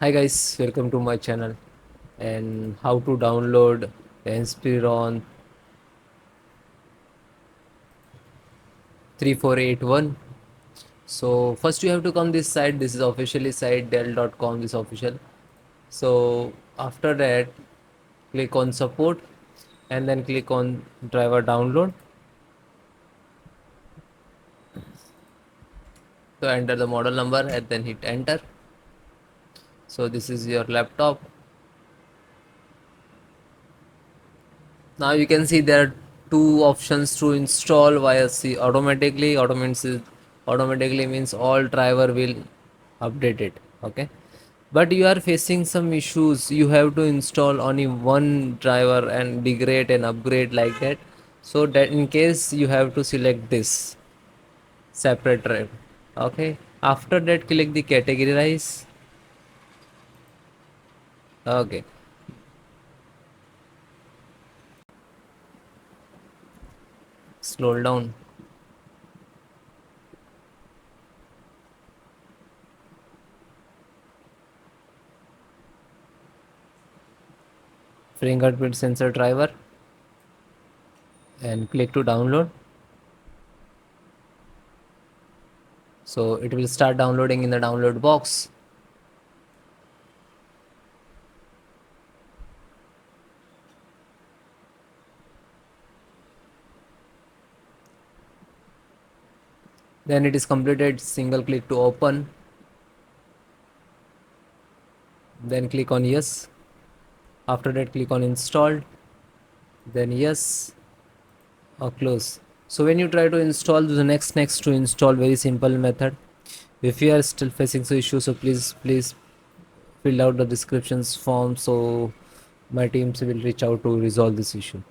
Hi guys, welcome to my channel and how to download Inspiron 3481. So first you have to come this site. This is officially site dell.com, this official. So after that click on support and then click on driver download. So enter the model number and then hit enter. So this is your laptop. Now you can see there are two options to install via C automatically. Automatically means all driver will update it. Okay, but you are facing some issues. You have to install only one driver and degrade and upgrade like that. So that in case you have to select this separate drive. Okay, after that click the categorize. Okay, scroll down. Fingerprint sensor driver and click to download. So it will start downloading in the download box. Then it is completed. Single click to open. Then click on yes. After that click on installed. Then yes or close. So when you try to install, do the next to install, very simple method. If you are still facing some issues, so please fill out the descriptions form, so my teams will reach out to resolve this issue.